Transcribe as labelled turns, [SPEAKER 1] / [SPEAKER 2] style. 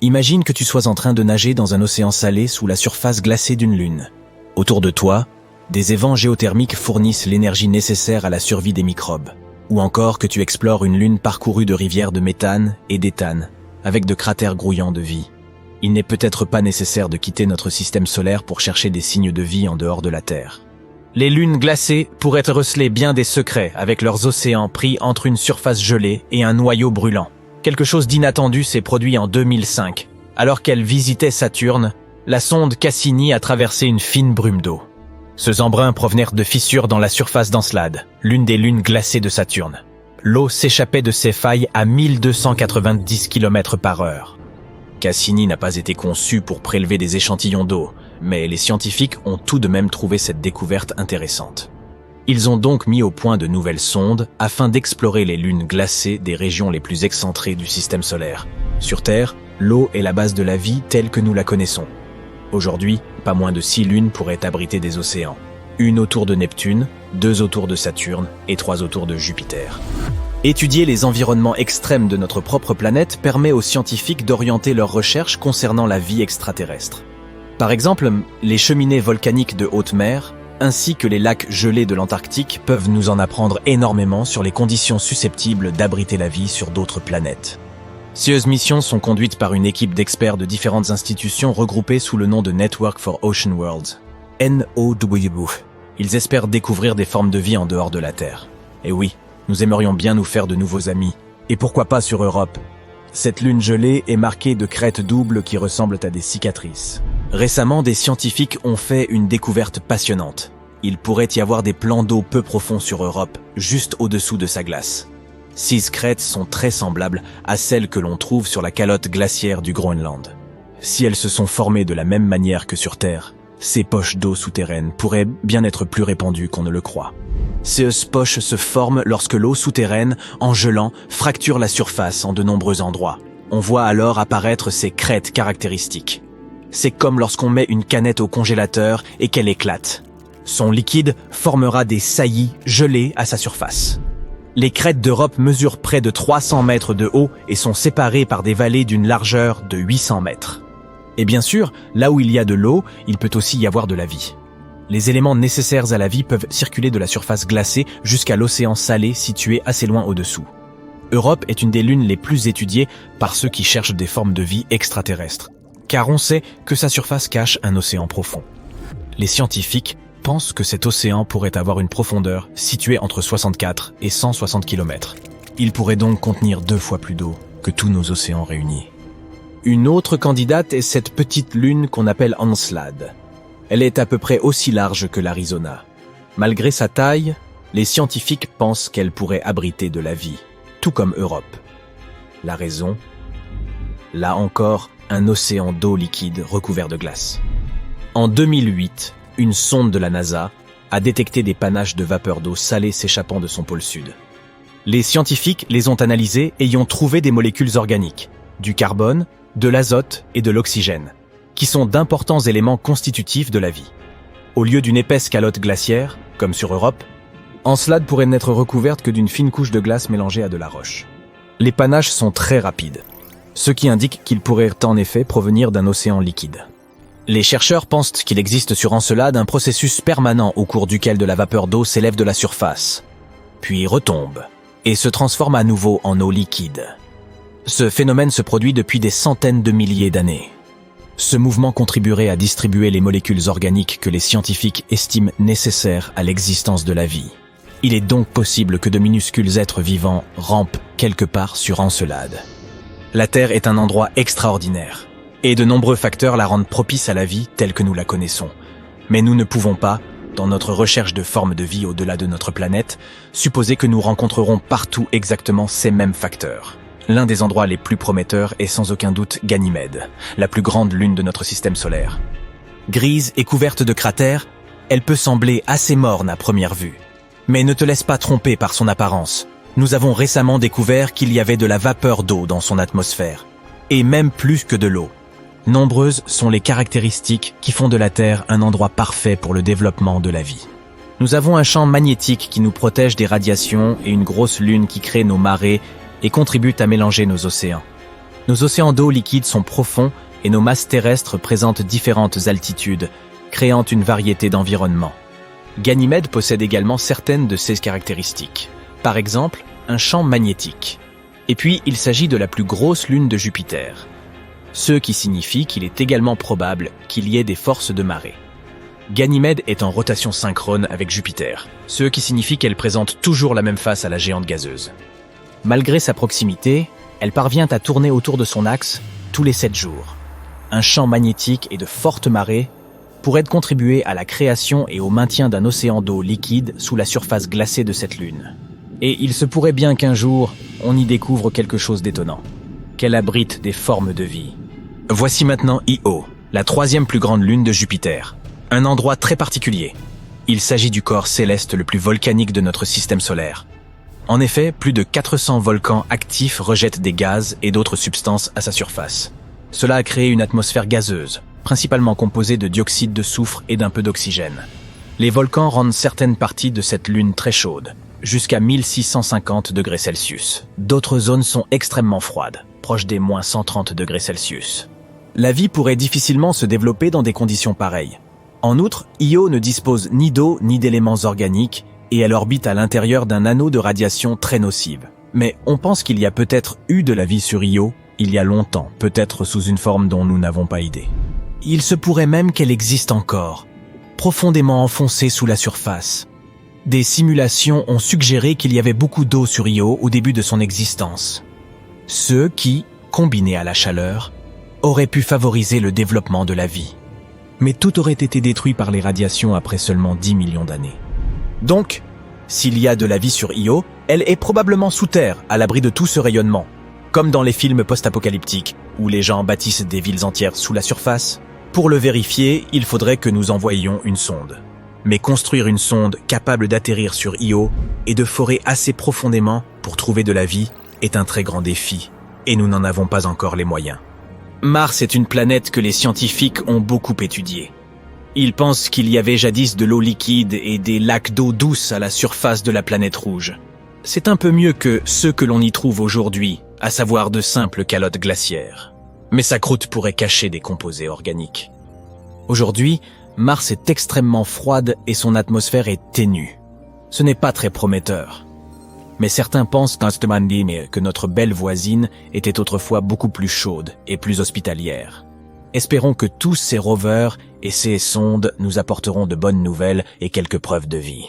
[SPEAKER 1] Imagine que tu sois en train de nager dans un océan salé sous la surface glacée d'une lune. Autour de toi, des évents géothermiques fournissent l'énergie nécessaire à la survie des microbes. Ou encore que tu explores une lune parcourue de rivières de méthane et d'éthane, avec de cratères grouillants de vie. Il n'est peut-être pas nécessaire de quitter notre système solaire pour chercher des signes de vie en dehors de la Terre. Les lunes glacées pourraient receler bien des secrets avec leurs océans pris entre une surface gelée et un noyau brûlant. Quelque chose d'inattendu s'est produit en 2005. Alors qu'elle visitait Saturne, la sonde Cassini a traversé une fine brume d'eau. Ces embruns provenaient de fissures dans la surface d'Encelade, l'une des lunes glacées de Saturne. L'eau s'échappait de ces failles à 1290 km/h. Cassini n'a pas été conçu pour prélever des échantillons d'eau, mais les scientifiques ont tout de même trouvé cette découverte intéressante. Ils ont donc mis au point de nouvelles sondes afin d'explorer les lunes glacées des régions les plus excentrées du système solaire. Sur Terre, l'eau est la base de la vie telle que nous la connaissons. Aujourd'hui, pas moins de 6 lunes pourraient abriter des océans. Une autour de Neptune, 2 autour de Saturne et 3 autour de Jupiter. Étudier les environnements extrêmes de notre propre planète permet aux scientifiques d'orienter leurs recherches concernant la vie extraterrestre. Par exemple, les cheminées volcaniques de haute mer, ainsi que les lacs gelés de l'Antarctique peuvent nous en apprendre énormément sur les conditions susceptibles d'abriter la vie sur d'autres planètes. Ces missions sont conduites par une équipe d'experts de différentes institutions regroupées sous le nom de Network for Ocean Worlds, NOW. Ils espèrent découvrir des formes de vie en dehors de la Terre. Et oui, nous aimerions bien nous faire de nouveaux amis. Et pourquoi pas sur Europe? Cette lune gelée est marquée de crêtes doubles qui ressemblent à des cicatrices. Récemment, des scientifiques ont fait une découverte passionnante. Il pourrait y avoir des plans d'eau peu profonds sur Europe, juste au-dessous de sa glace. Ces crêtes sont très semblables à celles que l'on trouve sur la calotte glaciaire du Groenland. Si elles se sont formées de la même manière que sur Terre, ces poches d'eau souterraines pourraient bien être plus répandues qu'on ne le croit. Ces poches se forment lorsque l'eau souterraine, en gelant, fracture la surface en de nombreux endroits. On voit alors apparaître ces crêtes caractéristiques. C'est comme lorsqu'on met une canette au congélateur et qu'elle éclate. Son liquide formera des saillies gelées à sa surface. Les crêtes d'Europe mesurent près de 300 mètres de haut et sont séparées par des vallées d'une largeur de 800 mètres. Et bien sûr, là où il y a de l'eau, il peut aussi y avoir de la vie. Les éléments nécessaires à la vie peuvent circuler de la surface glacée jusqu'à l'océan salé situé assez loin au-dessous. Europe est une des lunes les plus étudiées par ceux qui cherchent des formes de vie extraterrestres, car on sait que sa surface cache un océan profond. Les scientifiques pensent que cet océan pourrait avoir une profondeur située entre 64 et 160 km. Il pourrait donc contenir 2 fois plus d'eau que tous nos océans réunis. Une autre candidate est cette petite lune qu'on appelle Encelade. Elle est à peu près aussi large que l'Arizona. Malgré sa taille, les scientifiques pensent qu'elle pourrait abriter de la vie, tout comme Europe. La raison? Là encore, un océan d'eau liquide recouvert de glace. En 2008, une sonde de la NASA a détecté des panaches de vapeur d'eau salée s'échappant de son pôle sud. Les scientifiques les ont analysés et y ont trouvé des molécules organiques, du carbone, de l'azote et de l'oxygène, qui sont d'importants éléments constitutifs de la vie. Au lieu d'une épaisse calotte glaciaire, comme sur Europe, Encelade pourrait n'être recouverte que d'une fine couche de glace mélangée à de la roche. Les panaches sont très rapides, ce qui indique qu'ils pourraient en effet provenir d'un océan liquide. Les chercheurs pensent qu'il existe sur Encelade un processus permanent au cours duquel de la vapeur d'eau s'élève de la surface, puis retombe, et se transforme à nouveau en eau liquide. Ce phénomène se produit depuis des centaines de milliers d'années. Ce mouvement contribuerait à distribuer les molécules organiques que les scientifiques estiment nécessaires à l'existence de la vie. Il est donc possible que de minuscules êtres vivants rampent quelque part sur Encelade. La Terre est un endroit extraordinaire, et de nombreux facteurs la rendent propice à la vie telle que nous la connaissons. Mais nous ne pouvons pas, dans notre recherche de formes de vie au-delà de notre planète, supposer que nous rencontrerons partout exactement ces mêmes facteurs. L'un des endroits les plus prometteurs est sans aucun doute Ganymède, la plus grande lune de notre système solaire. Grise et couverte de cratères, elle peut sembler assez morne à première vue. Mais ne te laisse pas tromper par son apparence. Nous avons récemment découvert qu'il y avait de la vapeur d'eau dans son atmosphère, et même plus que de l'eau. Nombreuses sont les caractéristiques qui font de la Terre un endroit parfait pour le développement de la vie. Nous avons un champ magnétique qui nous protège des radiations et une grosse lune qui crée nos marées et contribue à mélanger nos océans. Nos océans d'eau liquide sont profonds et nos masses terrestres présentent différentes altitudes, créant une variété d'environnements. Ganymède possède également certaines de ces caractéristiques. Par exemple, un champ magnétique. Et puis, il s'agit de la plus grosse lune de Jupiter. Ce qui signifie qu'il est également probable qu'il y ait des forces de marée. Ganymède est en rotation synchrone avec Jupiter, ce qui signifie qu'elle présente toujours la même face à la géante gazeuse. Malgré sa proximité, elle parvient à tourner autour de son axe tous les 7 jours. Un champ magnétique et de fortes marées pourraient contribuer à la création et au maintien d'un océan d'eau liquide sous la surface glacée de cette lune. Et il se pourrait bien qu'un jour, on y découvre quelque chose d'étonnant, qu'elle abrite des formes de vie. Voici maintenant Io, la 3e plus grande lune de Jupiter. Un endroit très particulier. Il s'agit du corps céleste le plus volcanique de notre système solaire. En effet, plus de 400 volcans actifs rejettent des gaz et d'autres substances à sa surface. Cela a créé une atmosphère gazeuse, principalement composée de dioxyde de soufre et d'un peu d'oxygène. Les volcans rendent certaines parties de cette lune très chaudes, jusqu'à 1650 degrés Celsius. D'autres zones sont extrêmement froides, proches des moins 130 degrés Celsius. La vie pourrait difficilement se développer dans des conditions pareilles. En outre, Io ne dispose ni d'eau ni d'éléments organiques et elle orbite à l'intérieur d'un anneau de radiation très nocive. Mais on pense qu'il y a peut-être eu de la vie sur Io il y a longtemps, peut-être sous une forme dont nous n'avons pas idée. Il se pourrait même qu'elle existe encore, profondément enfoncée sous la surface. Des simulations ont suggéré qu'il y avait beaucoup d'eau sur Io au début de son existence. Ce qui, combiné à la chaleur, aurait pu favoriser le développement de la vie. Mais tout aurait été détruit par les radiations après seulement 10 millions d'années. Donc, s'il y a de la vie sur Io, elle est probablement sous terre, à l'abri de tout ce rayonnement. Comme dans les films post-apocalyptiques, où les gens bâtissent des villes entières sous la surface. Pour le vérifier, il faudrait que nous envoyions une sonde. Mais construire une sonde capable d'atterrir sur Io et de forer assez profondément pour trouver de la vie est un très grand défi, et nous n'en avons pas encore les moyens. Mars est une planète que les scientifiques ont beaucoup étudiée. Ils pensent qu'il y avait jadis de l'eau liquide et des lacs d'eau douce à la surface de la planète rouge. C'est un peu mieux que ceux que l'on y trouve aujourd'hui, à savoir de simples calottes glaciaires. Mais sa croûte pourrait cacher des composés organiques. Aujourd'hui, Mars est extrêmement froide et son atmosphère est ténue. Ce n'est pas très prometteur. Mais certains pensent que notre belle voisine était autrefois beaucoup plus chaude et plus hospitalière. Espérons que tous ces rovers et ces sondes nous apporteront de bonnes nouvelles et quelques preuves de vie.